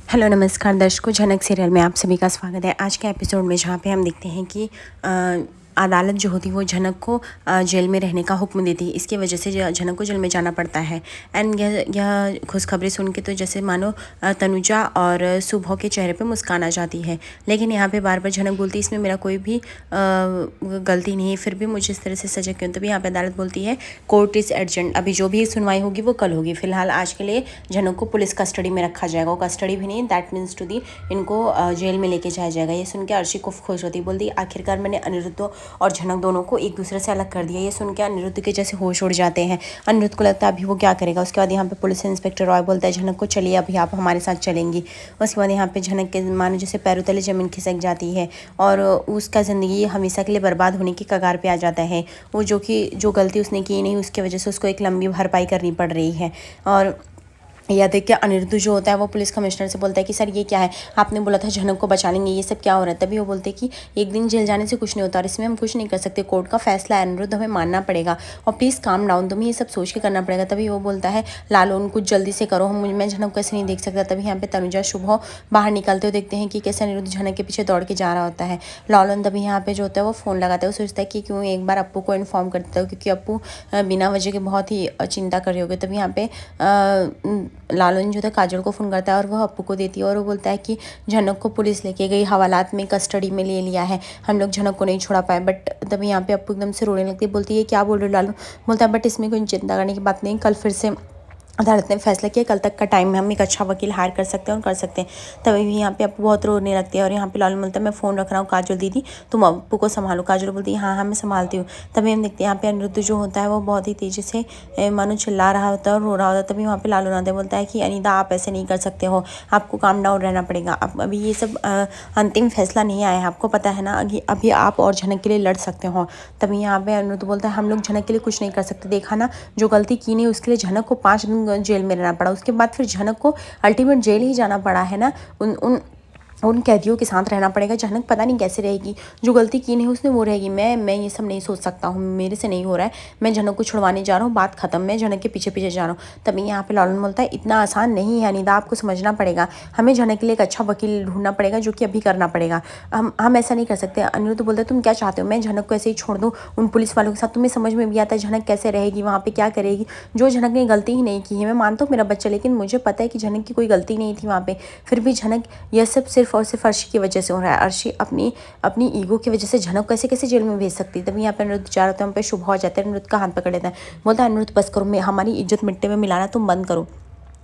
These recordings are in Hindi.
हेलो नमस्कार दर्शकों, झनक सीरियल में आप सभी का स्वागत है। आज के एपिसोड में जहाँ पे हम देखते हैं कि अदालत जो होती है वो झनक को जेल में रहने का हुक्म देती है। इसकी वजह से झनक को जेल में जाना पड़ता है। एंड यह खुशखबरी सुन के तो जैसे मानो तनुजा और सुबह के चेहरे पे मुस्कान आ जाती है। लेकिन यहाँ पे बार बार झनक बोलती है इसमें मेरा कोई भी गलती नहीं है, फिर भी मुझे इस तरह से सजा क्यों। तभी यहाँ पे अदालत बोलती है कोर्ट इज़ अर्जेंट, अभी जो भी सुनवाई होगी वो कल होगी। फिलहाल आज के लिए झनक को पुलिस कस्टडी में रखा जाएगा। वो कस्टडी भी नहीं, दैट मीन्स टू दी इनको जेल में लेके जाया जाएगा। ये सुन के अर्शी को खुश होती, बोलती आखिरकार मैंने अनिरुद्ध और झनक दोनों को एक दूसरे से अलग कर दिया। ये सुन के अनिरुद्ध के जैसे होश उड़ जाते हैं। अनिरुद्ध को लगता है अभी वो क्या करेगा। उसके बाद यहाँ पे पुलिस इंस्पेक्टर रॉय बोलता है झनक को चलिए अभी आप हमारे साथ चलेंगी। उसके बाद यहाँ पे झनक के मानो जैसे पैरों तले जमीन खिसक जाती है और उसका ज़िंदगी हमेशा के लिए बर्बाद होने की कगार पे आ जाता है। वो जो गलती उसने की नहीं, उसकी वजह से उसको एक लंबी भरपाई करनी पड़ रही है। और यह देख के अनिरुद्ध जो होता है वो पुलिस कमिश्नर से बोलता है कि सर ये क्या है, आपने बोला था झनक को बचा लेंगे, ये सब क्या हो रहा है। तभी वो बोलते हैं कि एक दिन जेल जाने से कुछ नहीं होता और इसमें हम कुछ नहीं कर सकते, कोर्ट का फैसला है अनिरुद्ध, हमें मानना पड़ेगा और प्लीज़ काम डाउन, तुम्हें ये सब सोच के करना पड़ेगा। तभी वो बोलता है लालोन कुछ जल्दी से करो, मैं झनक को ऐसे नहीं देख सकता। तभी यहाँ पे तनुजा शुभ बाहर निकलते हुए देखते हैं कि कैसे अनिरुद्ध झनक के पीछे दौड़ के जा रहा होता है। लालोन तभी यहाँ पे जो होता है वो फ़ोन लगाता है। वो सोचता है कि क्यों एक बार अप्पू को इन्फॉर्म कर देता हूँ, क्योंकि अप्पू बिना वजह के बहुत ही चिंता कर रहे होगे। तभी यहाँ पे लालन जो था काजल को फ़ोन करता है और वह अप्पू को देती है और वो बोलता है कि झनक को पुलिस लेके गई, हवालात में कस्टडी में ले लिया है, हम लोग झनक को नहीं छोड़ा पाए। बट तभी यहाँ पे अप्पू एकदम से रोने लगती है, बोलती है क्या बोल रहे हो लालन। बोलता है बट इसमें कोई चिंता करने की बात नहीं, कल फिर से अदालत ने फैसला किया कल तक का टाइम में हम एक अच्छा वकील हायर कर सकते हैं और कर सकते हैं। तभी भी यहाँ पे अप्पू बहुत रोने लगती है और यहाँ पे लालन बोलता है मैं फ़ोन रख रहा हूँ काजल दीदी, तुम अप्पू को संभालो। काजल बोलती है हाँ हाँ मैं संभालती हूँ। तभी हम देखते हैं यहाँ पे अनिरुद्ध जो होता है वो बहुत ही तेज़ी से मानो चिल्ला रहा होता है और रो रहा होता है। तभी वहाँ पे लालन आता है, बोलता है कि अनीता आप ऐसे नहीं कर सकते हो, आपको काम डाउन रहना पड़ेगा। अब अभी ये सब अंतिम फैसला नहीं आया है, आपको पता है ना, अभी आप और झनक के लिए लड़ सकते हो। तभी यहाँ पे अनिरुद्ध बोलता है हम लोग झनक के लिए कुछ नहीं कर सकते, देखा ना जो गलती की नहीं उसके लिए झनक को 5 दिन जेल में रहना पड़ा, उसके बाद फिर झनक को अल्टीमेट जेल ही जाना पड़ा है ना। उन कैदियों के साथ रहना पड़ेगा। झनक पता नहीं कैसे रहेगी, जो गलती की नहीं उसने वो रहेगी। मैं ये सब नहीं सोच सकता हूँ, मेरे से नहीं हो रहा है, मैं झनक को छुड़वाने जा रहा हूँ, बात खत्म, मैं झनक के पीछे पीछे जा रहा हूँ। तभी यहाँ पे लालन बोलता है इतना आसान नहीं है अनीता, आपको समझना पड़ेगा, हमें झनक के लिए एक अच्छा वकील ढूंढना पड़ेगा, जो कि अभी करना पड़ेगा। हम ऐसा नहीं कर सकते। अनिरुद्ध बोलता है तुम क्या चाहते हो, मैं झनक को ऐसे ही छोड़ दूँ उन पुलिस वालों के साथ, तुम्हें समझ में भी आता है झनक कैसे रहेगी वहाँ पर, क्या करेगी, जो झनक ने गलती ही नहीं की है। मैं मानता हूँ मेरा बच्चा, लेकिन मुझे पता है कि झनक की कोई गलती नहीं थी वहाँ पर, फिर भी झनक यह सब सिर्फ और सिर्फ अर्शी की वजह से हो रहा है। अर्शी अपनी ईगो की वजह से झनक कैसे कैसे जेल में भेज सकती है। तभी यहाँ पे अनिरुद्ध जा रहा था, हम पे शुभ हो जाता है, अनिरुद्ध का हाथ पकड़ लेता है, बोलता है अनिरुद्ध बस करो, मैं हमारी इज्जत मिट्टी में मिलाना तुम बंद करो,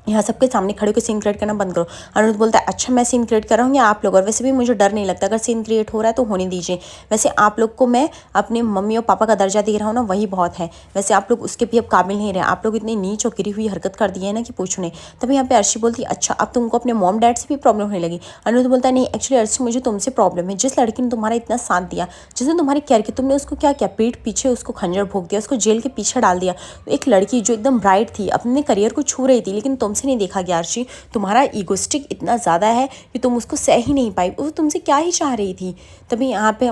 यहाँ सबके सामने खड़े होकर सीन क्रिएट करना बंद करो। अनिरुद्ध बोलता है अच्छा मैं सीन क्रिएट कर रहा हूँ या आप लोग, और वैसे भी मुझे डर नहीं लगता, अगर सीन क्रिएट हो रहा है तो होने दीजिए। वैसे आप लोग को मैं अपने मम्मी और पापा का दर्जा दे रहा हूँ ना, वही बहुत है, वैसे आप लोग उसके भी अब काबिल नहीं रहे, आप लोग इतनी नीच और गिरी हुई हरकत कर दी है ना कि पूछो नहीं। तभी यहाँ पे अर्शी बोलती है अच्छा अब तुमको अपने मॉम डैड से भी प्रॉब्लम होने लगी। अनिरुद्ध बोलता है नहीं एक्चुअली अर्शी मुझे तुमसे प्रॉब्लम है, जिस लड़की ने तुम्हारा इतना साथ दिया, जिसने तुम्हारी केयर की, तुमने उसको क्या किया, पीठ पीछे उसको खंजर भोंक दिया, उसको जेल के पीछे डाल दिया। एक लड़की जो एकदम ब्राइट थी, अपने करियर को छू रही थी, लेकिन तुमसे नहीं देखा गया। तुम्हारा ईगोस्टिक इतना ज़्यादा है कि तुम उसको सह ही नहीं पाई, वो तुमसे क्या ही चाह रही थी। तभी यहाँ पे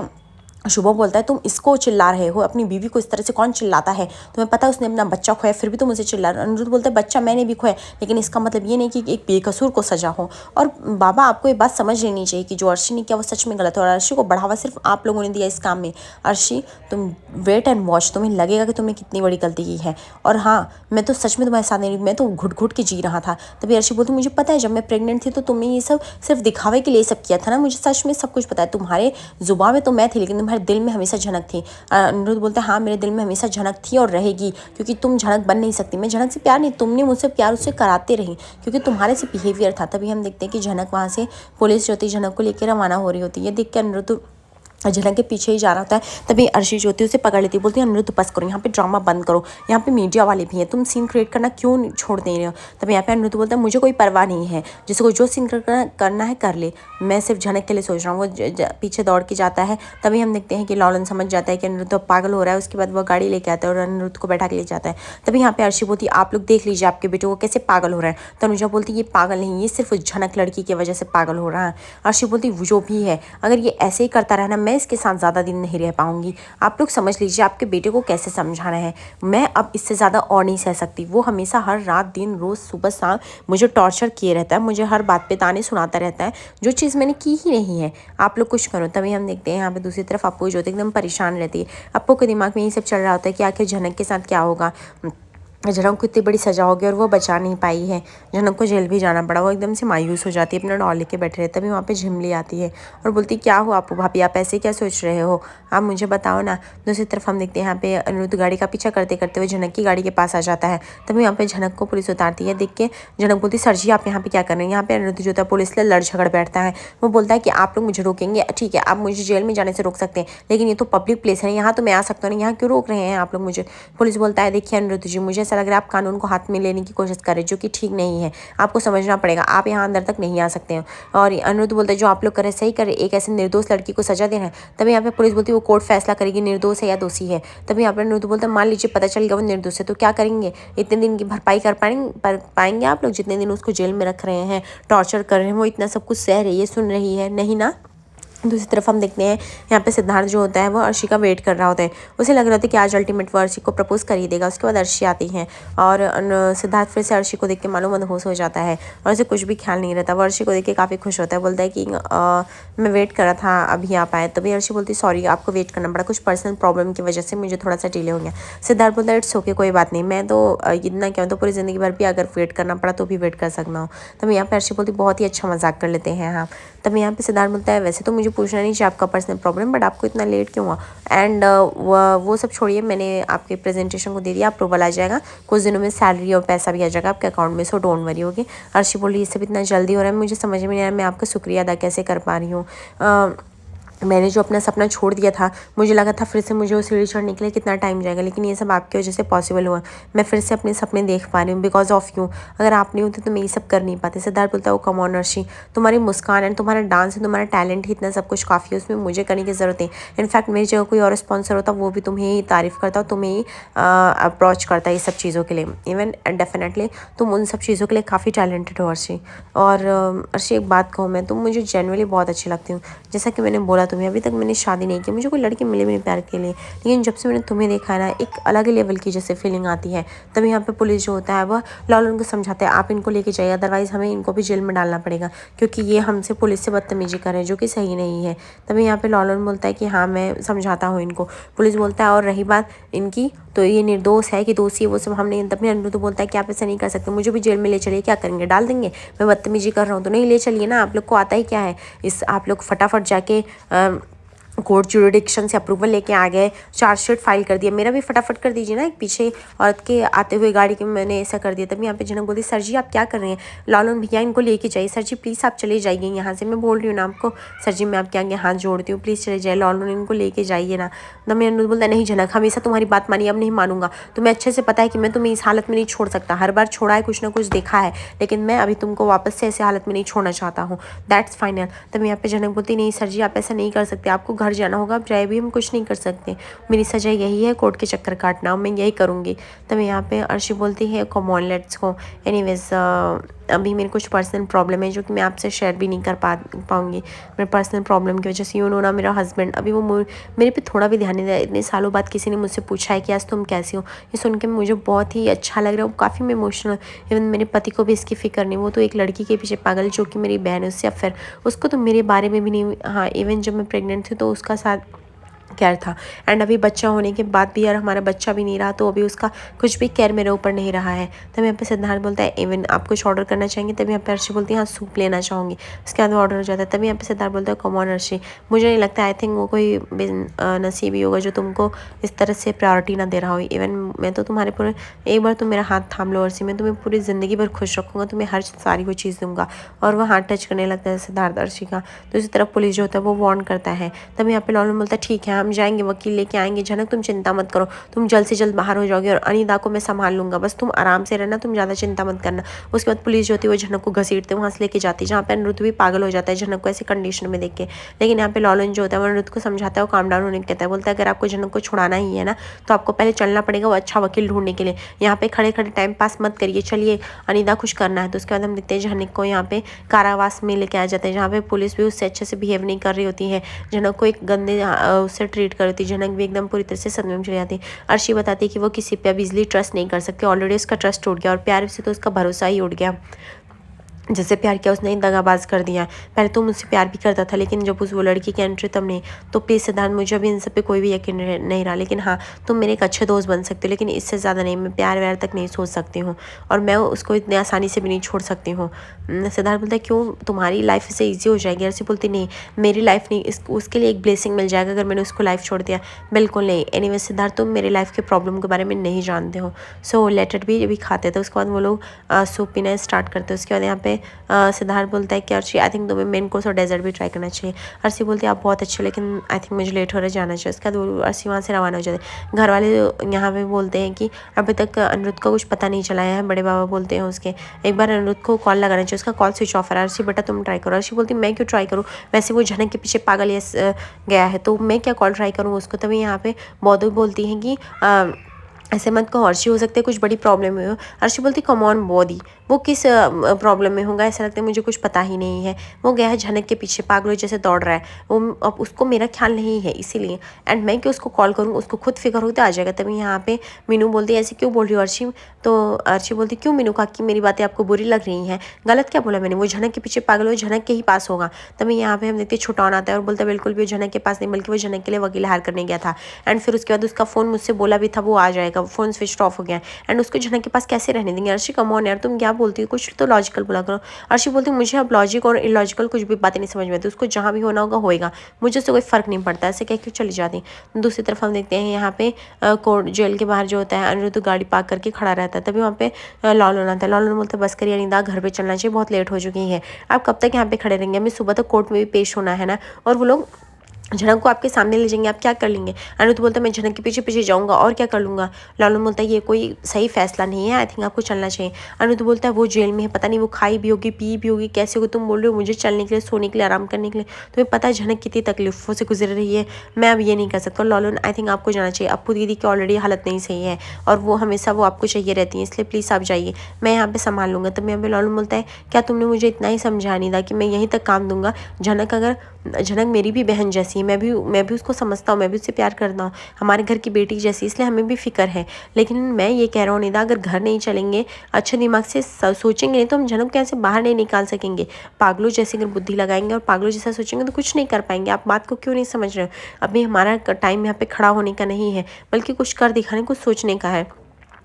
शुभ बोलता है तुम इसको चिल्ला रहे हो, अपनी बीवी को इस तरह से कौन चिल्लाता है, तुम्हें पता है उसने अपना बच्चा खोया फिर भी तुम उसे चिल्ला रहे हो। अनिरुद्ध बोलता है बच्चा मैंने भी खोया, लेकिन इसका मतलब ये नहीं कि एक बेकसूर को सजा हो। और बाबा आपको ये बात समझ लेनी चाहिए कि जो अर्शी ने किया वो सच में गलत है और अर्शी को बढ़ावा सिर्फ आप लोगों ने दिया इस काम में। अर्शी तुम वेट एंड वॉच, तुम्हें लगेगा कि तुमने कितनी बड़ी गलती की है। और हाँ मैं तो सच में तुम्हारे साथ नहीं, मैं तो घुट घुट के जी रहा था। तभी अर्शी बोलती मुझे पता है जब मैं प्रेग्नेंट थी तो तुमने ये सब सिर्फ दिखावे के लिए सब किया था ना, मुझे सच में सब कुछ पता है। तुम्हारे जुबान में तो मैं थी, लेकिन तुम्हारे दिल में हमेशा झनक थी। अनिरुद्ध बोलता है हाँ मेरे दिल में हमेशा झनक थी और रहेगी, क्योंकि तुम झनक बन नहीं सकती। मैं झनक से प्यार नहीं, तुमने मुझसे प्यार उससे कराते रही, क्योंकि तुम्हारे से बिहेवियर था। तभी हम देखते हैं कि झनक वहाँ से पुलिस जो होती है झनक को लेकर रवाना हो रही होती है। ये देख के अनिरुद्ध झनक के पीछे ही जा रहा होता है। तभी अर्शी जो होती है उसे पकड़ लेती है, बोलती है अनिरुद्ध बस करो, यहाँ पे ड्रामा बंद करो, यहाँ पे मीडिया वाले भी हैं, तुम सीन क्रिएट करना क्यों छोड़ दे रहे हो। तभी यहाँ पे अनिरुद्ध बोलता है मुझे कोई परवाह नहीं है, जिसको जो सीन करना है कर ले, मैं सिर्फ झनक के लिए सोच रहा हूँ। वो पीछे दौड़ के जाता है। तभी हम देखते हैं कि लालन समझ जाता है कि अनिरुद्ध पागल हो रहा है। उसके बाद वो गाड़ी लेके आता है और अनिरुद्ध को बैठा के ले जाता है। तभी यहाँ पे अर्शी बोलती है आप लोग देख लीजिए आपके बेटे को कैसे पागल हो रहा है। तनुजा बोलती है ये पागल नहीं, ये सिर्फ झनक लड़की की वजह से पागल हो रहा है। अर्शी बोलती जो भी है, अगर ये ऐसे ही करता रहा ना, मैं इसके साथ ज़्यादा दिन नहीं रह पाऊँगी। आप लोग समझ लीजिए आपके बेटे को कैसे समझाना है। मैं अब इससे ज़्यादा और नहीं सह सकती। वो हमेशा हर रात दिन रोज़ सुबह शाम मुझे टॉर्चर किए रहता है, मुझे हर बात पे ताने सुनाता रहता है, जो चीज़ मैंने की ही नहीं है। आप लोग कुछ करो। तभी हम देखते हैं यहाँ पे दूसरी तरफ अप्पू जो एकदम परेशान रहती है। अप्पू के दिमाग में यही सब चल रहा होता है कि आखिर झनक के साथ क्या होगा। झनक को इतनी बड़ी सज़ा होगी और वो बचा नहीं पाई है। झनक को जेल भी जाना पड़ा। वो एकदम से मायूस हो जाती है, अपना डॉल लेके बैठे रहते। तभी वहाँ पे झिमली आती है और बोलती क्या हुआ अप्पू भाभी, आप ऐसे क्या सोच रहे हो, आप मुझे बताओ ना। दूसरी तरफ हम देखते हैं यहाँ पे अनिरुद्ध गाड़ी का पीछा करते करते हुए झनक की गाड़ी के पास आ जाता है। तभी यहाँ पे झनक को पुलिस उतारती है। देख के झनक बोलती सर जी आप यहाँ पे क्या कर रहे हैं। यहाँ पे अनिरुद्ध जो था पुलिस से लड़ झगड़ बैठता है। वो बोलता है कि आप लोग मुझे रोकेंगे, ठीक है आप मुझे जेल में जाने से रोक सकते हैं, लेकिन ये तो पब्लिक प्लेस है, यहाँ तो मैं आ सकता हूँ, यहाँ क्यों रोक रहे हैं आप लोग मुझे। पुलिस बोलता है देखिए अनिरुद्ध जी, मुझे ऐसा लग रहा है आप कानून को हाथ में लेने की कोशिश कर रहे हैं, जो कि ठीक नहीं है। आपको समझना पड़ेगा, आप यहाँ अंदर तक नहीं आ सकते हैं। और अनिरुद्ध बोलता है जो आप लोग कर रहे हैं सही कर रहे, एक ऐसे निर्दोष लड़की को सजा देना है। तभी यहाँ पे पुलिस बोलती है वो कोर्ट फैसला करेगी निर्दोष है या दोषी है। तभी यहाँ पे अनिरुद्ध बोलता है मान लीजिए पता चल गया वो निर्दोष है तो क्या करेंगे, इतने दिन की भरपाई कर पाएंगे आप लोग, जितने दिन उसको जेल में रख रहे हैं, टॉर्चर कर रहे हैं, वो इतना सब कुछ सह रही है, सुन रही है, नहीं ना। दूसरी तरफ हम देखते हैं यहाँ पे सिद्धार्थ जो होता है वो अर्शी का वेट कर रहा होता है। उसे लग रहा होता है कि आज अल्टीमेट वो अर्शी को प्रपोज कर ही देगा। उसके बाद अर्शी आती है और सिद्धार्थ फिर से अर्शी को देख के मालूम मदहोश हो जाता है और उसे कुछ भी ख्याल नहीं रहता। वो अर्शी को देख के काफ़ी खुश होता है, बोलता है कि मैं वेट कर रहा था अभी आप आए। तभी अर्शी बोलती सॉरी आपको वेट करना पड़ा, कुछ पर्सनल प्रॉब्लम की वजह से मुझे थोड़ा सा डिले हो गया। सिद्धार्थ बोलता है इट्स ओके कोई बात नहीं, मैं तो इतना क्या तो पूरी ज़िंदगी भर भी अगर वेट करना पड़ा तो भी वेट कर सकता हूँ। तभी यहाँ पे अर्शी बोलती बहुत ही अच्छा मजाक कर लेते हैं हाँ। तभी यहाँ पे सिद्धार्थ बोलता है वैसे तो मुझे पूछना नहीं चाहिए आपका पर्सनल प्रॉब्लम, बट आपको इतना लेट क्यों हुआ। एंड वो सब छोड़िए, मैंने आपके प्रेजेंटेशन को दे दिया, अप्रूवल आ जाएगा, कुछ दिनों में सैलरी और पैसा भी आ जाएगा आपके अकाउंट में, सो डोंट वरी। होगी अर्शी बोली ये सब इतना जल्दी हो रहा है, मुझे समझ में नहीं आ रहा मैं आपका शुक्रिया अदा कैसे कर पा रही हूँ। मैंने जो अपना सपना छोड़ दिया था, मुझे लगा था फिर से मुझे वो सीढ़ी चढ़ने के लिए कितना टाइम जाएगा, लेकिन ये सब आपकी वजह से पॉसिबल हुआ। मैं फिर से अपने सपने देख पा रही हूँ बिकॉज ऑफ यू। अगर आप नहीं होते तो मैं ये सब कर नहीं पाते। सिद्धार्थ बोलता है वो कम ऑन अर्शी, तुम्हारी मुस्कान है, तुम्हारा डांस है, तुम्हारा टैलेंट ही इतना सब कुछ काफ़ी है, उसमें मुझे करने की ज़रूरत है। इनफैक्ट मेरी जगह कोई और स्पॉन्सर होता वो भी तुम्हें ही तारीफ़ करता, तुम्हें ही अप्रोच करता है ये सब चीज़ों के लिए। इवन डेफिनेटली तुम उन सब चीज़ों के लिए काफ़ी टैलेंटेड हो अर्शी। और अर्शी एक बात कहूँ मैं, तुम मुझे जेन्युइनली बहुत अच्छी लगती हूँ। जैसा कि मैंने बोला तुम्हें अभी तक मैंने शादी नहीं की, मुझे कोई लड़की मिली भी नहीं प्यार के लिए, लेकिन जब से मैंने तुम्हें देखा है ना एक अलग ही लेवल की जैसे फीलिंग आती है। तभी यहाँ पे पुलिस जो होता है वह लॉलन को समझाता है आप इनको लेके जाइए, अदरवाइज़ हमें इनको भी जेल में डालना पड़ेगा क्योंकि ये हमसे पुलिस से बदतमीजी कर रहे हैं जो कि सही नहीं है। तभी यहाँ पे लॉलन बोलता है कि हाँ मैं समझाता हूँ इनको। पुलिस बोलता है और रही बात इनकी तो ये निर्दोष है कि दोषी है वो सब हम नहीं। तभी अनिरुद्ध बोलता है कि आप ऐसा नहीं कर सकते, मुझे भी जेल में ले चलिए, क्या करेंगे डाल देंगे, मैं बदतमीजी कर रहा हूँ तो नहीं ले चलिए ना, आप लोग को आता ही क्या है। इस आप लोग फटाफट जाके कोर्ट जुरिडिक्शन से अप्रूवल लेके आ गए, चार्जशीट फाइल कर दिया, मेरा भी फटाफट कर दीजिए ना। एक पीछे औरत के आते हुए गाड़ी के मैंने ऐसा कर दिया। तभी यहाँ पे जनक बोलती सर जी आप क्या कर रहे हैं, लॉलन भैया इनको लेके जाइए, सर जी प्लीज़ आप चले जाइए यहाँ से, मैं बोल रही हूँ ना आपको सर जी मैं आपके आगे हाथ जोड़ती हूँ, प्लीज़ चले जाइए, लॉलन इनको लेके जाइए ना। तो मैं अनुरोध बोलता नहीं जनक हमेशा तुम्हारी बात मानी, अब नहीं मानूंगा, तुम्हें अच्छे से पता है कि मैं तुम्हें इस हालत में नहीं छोड़ सकता, हर बार छोड़ा है कुछ ना कुछ देखा है, लेकिन मैं अभी तुमको वापस से ऐसे हालत में नहीं छोड़ना चाहता हूँ, दैट्स फाइनल। तब यहाँ पे जनक बोलती नहीं सर जी आप ऐसा नहीं कर सकते, आपको घर जाना होगा, आप जाए भी हम कुछ नहीं कर सकते, मेरी सजा यही है कोर्ट के चक्कर काटना, मैं यही करूँगी। तब यहाँ पे अर्शी बोलती है come on let's go, anyways अभी मेरे कुछ पर्सनल प्रॉब्लम है जो कि मैं आपसे शेयर भी नहीं कर पाऊँगी, मेरे पर्सनल प्रॉब्लम की वजह से यू नो ना मेरा हस्बैंड अभी वो मेरे पे थोड़ा भी ध्यान नहीं दिया। इतने सालों बाद किसी ने मुझसे पूछा है कि आज तुम कैसी हो, ये सुन के मुझे बहुत ही अच्छा लग रहा है, काफ़ी मैं इमोशनल। इवन मेरे पति को भी इसकी फ़िक्र नहीं, वो तो एक लड़की के पीछे पागल जो कि मेरी बहन है, उससे अफेयर, उसको तो मेरे बारे में भी नहीं। हाँ इवन जब मैं प्रेग्नेंट थी तो उसका साथ केयर था, एंड अभी बच्चा होने के बाद भी यार हमारा बच्चा भी नहीं रहा तो अभी उसका कुछ भी केयर मेरे ऊपर नहीं रहा है। तब यहाँ पे सिद्धार्थ बोलता है इवन आप कुछ ऑर्डर करना चाहेंगे, तभी यहाँ पे अर्शी बोलती है हाँ सूप लेना चाहूँगी, उसके बाद वो ऑर्डर हो जाता है। तभी यहाँ पे सिद्धार्थ बोलता है कम ऑन अर्शी, मुझे नहीं लगता, आई थिंक वो कोई नसीब ही होगा जो तुमको इस तरह से प्रायोरिटी ना दे रहा हो। इवन मैं तो तुम्हारे पूरे एक बार तुम मेरा हाथ थाम लो अर्शी, मैं तुम्हें पूरी ज़िंदगी भर खुश रखूँगा, तुम्हें हर सारी वो चीज़ दूंगा। और वह हाथ टच करने लगता है सिद्धार्थ अर्शी का। दूसरी तरफ पुलिस जो होता है वो वार्न करता है। तब यहाँ पे लॉलन बोलता है ठीक है हम जाएंगे, वकील लेके आएंगे, झनक तुम चिंता मत करो, तुम जल्द से जल्द बाहर हो जाओगे और अनिदा को मैं संभाल लूँगा, बस तुम आराम से रहना, तुम ज़्यादा चिंता मत करना। उसके बाद पुलिस जो होती है वो झनक को घसीटते वहाँ से लेके जाती है, जहाँ पे अनिरुद्ध भी पागल हो जाता है झनक को ऐसे कंडीशन में देख के। लेकिन यहाँ पे लॉलन जो होता है वो अनिरुद्ध को समझाता है, वो काम डाउन होने को कहता है, बोलता है अगर आपको झनक को छुड़ाना ही है ना तो आपको पहले चलना पड़ेगा वो अच्छा वकील ढूंढने के लिए, यहाँ पे खड़े खड़े टाइम पास मत करिए, चलिए अनिदा खुश करना है। तो उसके बाद हम देखते हैं झनक को यहाँ पे कारावास में लेके आ जाते हैं, जहाँ पे पुलिस भी उससे अच्छे से बिहेव नहीं कर रही होती है, झनक को एक गंदे उससे ट्रीट कर रही थी। झनक भी एकदम पूरी तरह से सदमे में चली जाती है। अर्शी बताती है कि वो किसी पे अब इजीली ट्रस्ट नहीं कर सकती, ऑलरेडी उसका ट्रस्ट टूट गया और प्यार से तो उसका भरोसा ही उठ गया। जैसे प्यार किया उसने दगाबाज कर दिया। पहले तो मुझसे प्यार भी करता था, लेकिन जब उस वो लड़की की एंट्री तब नहीं। तो प्लीज़ सिद्धार्थ, मुझे अभी इन सब पे कोई भी यकीन नहीं रहा, लेकिन हाँ तुम मेरे एक अच्छे दोस्त बन सकते हो, लेकिन इससे ज़्यादा नहीं। मैं प्यार व्यार तक नहीं सोच सकती हूँ और मैं उसको इतनी आसानी से भी नहीं छोड़ सकती हूँ। सिद्धार्थ बोलता है क्यों, तुम्हारी लाइफ इससे ईजी हो जाएगी। अर्शी बोलती नहीं, मेरी लाइफ नहीं, उसके लिए एक ब्लेसिंग मिल जाएगा अगर मैंने उसको लाइफ छोड़ दिया। बिल्कुल नहीं। एनीवे सिद्धार्थ, तुम मेरे लाइफ के प्रॉब्लम के बारे में नहीं जानते हो। सो लेट इट बी भी खाते थे। उसके बाद वो लोग सूप पीना स्टार्ट करते हैं। उसके बाद यहाँ पे सिद्धार्थ बोलता है कि अर्शी आई थिंक तुम्हें मेन कोर्स और डेजर्ट भी ट्राई करना चाहिए। अर्शी बोलती है आप बहुत अच्छे, लेकिन आई थिंक मुझे लेट हो रहा है, जाना चाहिए। उसके बाद अर्शी वहाँ से रवाना हो जाते हैं। घर वाले यहाँ पे बोलते हैं कि अभी तक अनिरुद्ध का कुछ पता नहीं चला है। बड़े बाबा बोलते हैं उसके एक बार अनिरुद्ध को कॉल लगाना चाहिए, उसका कॉल स्विच ऑफ है। अर्शी बेटा तुम ट्राई करो। अर्शी बोलती मैं क्यों ट्राई करूँ, वैसे वो झनक के पीछे पागल गया है तो मैं क्या कॉल ट्राई करूँ उसको। तभी यहाँ पे बौद्धू बोलती हैं कि ऐसे मत कहो अर्शी, हो सकता है कुछ बड़ी प्रॉब्लम में हो। अर्शी बोलती कम ऑन बॉडी, वो किस प्रॉब्लम में होगा, ऐसा लगता है मुझे कुछ पता ही नहीं है। वो गया है झनक के पीछे पागलों जैसे दौड़ रहा है, वो अब उसको मेरा ख्याल नहीं है इसीलिए। एंड मैं क्यों उसको कॉल करूँ, उसको खुद फिक्र होता आ जाएगा। तभी यहाँ पे मीनू बोलती है ऐसे क्यों बोल रही हो अर्शी। तो अर्शी बोलती क्यों मीनू का कि मेरी बातें आपको बुरी लग रही हैं, गलत क्या बोला मैंने, वो झनक के पीछे पागल हो, झनक के ही पास होगा। तभी यहाँ पे हम देखते हैं छुटौन आता है और बोलता है बिल्कुल भी झनक के पास नहीं, बल्कि वो झनक के लिए वकील हायर करने गया था। एंड फिर उसके बाद उसका फ़ोन मुझसे बोला भी था वो आ जाएगा, फ़ोन स्विच ऑफ हो गया एंड उसको झनक के पास कैसे रहने देंगे। अर्शी कम ऑन यार, तुम क्या बोलती हो, कुछ तो लॉजिकल बोला करो। अर्शी बोलती मुझे अब लॉजिक और इलॉजिकल कुछ भी बातें नहीं समझ में आती, उसको जहाँ भी होना होगा होएगा, मुझे उससे कोई फ़र्क नहीं पड़ता। ऐसे कह के चली जाती। दूसरी तरफ हम देखते हैं यहाँ पे कोर्ट जेल के बाहर जो होता है अनिरुद्ध गाड़ी पार्क करके खड़ा रहता है। तभी वहाँ पे लॉलन आता है। लॉलन बोलता है बस करिए अनिदा, घर पे चलना चाहिए, बहुत लेट हो चुकी है, आप कब तक यहाँ पे खड़े रहेंगे, हमें सुबह तक कोर्ट में भी पेश होना है ना। और वो लोग झनक को आपके सामने ले जाएंगे, आप क्या कर लेंगे। अनिरुद्ध बोलता है मैं झनक के पीछे पीछे जाऊंगा और क्या कर लूँगा। लॉलन बोलता है ये कोई सही फैसला नहीं है, आई थिंक आपको चलना चाहिए। अनिरुद्ध बोलता है वो जेल में है, पता नहीं वो खाई भी होगी पी भी होगी, कैसे होगी, तुम बोल रहे हो मुझे चलने के लिए, सोने के लिए, आराम करने के लिए, तुम्हें पता है झनक कितनी तकलीफों से गुजर रही है, मैं अब ये नहीं कर सकता। लॉलन आई थिंक आपको जाना चाहिए, अप्पू दीदी की ऑलरेडी हालत नहीं सही है और वो हमेशा वो आपको चाहिए रहती है, इसलिए प्लीज़ आप जाइए, मैं यहाँ पे संभाल लूँगा। तब यहाँ पे लॉलन बोलता है क्या तुमने मुझे इतना ही समझा नहीं था कि मैं यहीं तक काम दूंगा। झनक मेरी भी बहन जैसी है, मैं भी उसको समझता हूँ, मैं भी उससे प्यार करता हूँ, हमारे घर की बेटी जैसी, इसलिए हमें भी फिक्र है। लेकिन मैं ये कह रहा हूँ निदा, अगर घर नहीं चलेंगे, अच्छे दिमाग से सोचेंगे नहीं तो हम झनक को यहाँ से बाहर नहीं निकाल सकेंगे। पागलों जैसी अगर बुद्धि लगाएंगे और पागलों जैसा सोचेंगे तो कुछ नहीं कर पाएंगे। आप बात को क्यों नहीं समझ रहे हो। अभी हमारा टाइम यहाँ पे खड़ा होने का नहीं है, बल्कि कुछ कर दिखाने, कुछ सोचने का है।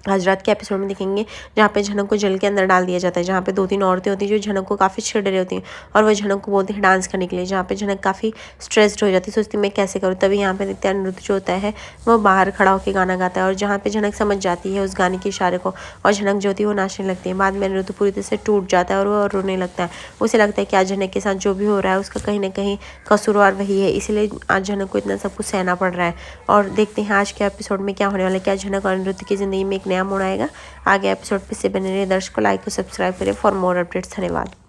आज रात के एपिसोड में देखेंगे जहाँ पे झनक को जेल के अंदर डाल दिया जाता है, जहाँ पे 2-3 औरतें होती हैं जो झनक को काफ़ी छिड़ रही होती हैं और वो झनक को बोलती है डांस करने के लिए, जहाँ पे झनक काफ़ी स्ट्रेस्ड हो जाती है, सोचती मैं कैसे करूँ। तभी यहाँ पे देखते हैं अनिरुद्ध जो होता है वो बाहर खड़ा होकर गाना गाता है और जहाँ पे झनक समझ जाती है उस गाने के इशारे को और झनक जो होती है वो नाचने लगती है। बाद में अनिरुद्ध पूरी तरह से टूट जाता है और वो रोने लगता है। उसे लगता है कि आज झनक के साथ जो भी हो रहा है उसका कहीं ना कहीं कसूरवार वही है, इसलिए आज झनक को इतना सब कुछ सहना पड़ रहा है। और देखते हैं आज के एपिसोड में क्या होने वाला है, क्या झनक और अनिरुद्ध की ज़िंदगी में एक नया मोड़ आएगा। आगे एपिसोड पे से बने रहिए दर्शकों, लाइक और सब्सक्राइब करें फॉर मोर अपडेट्स। धन्यवाद।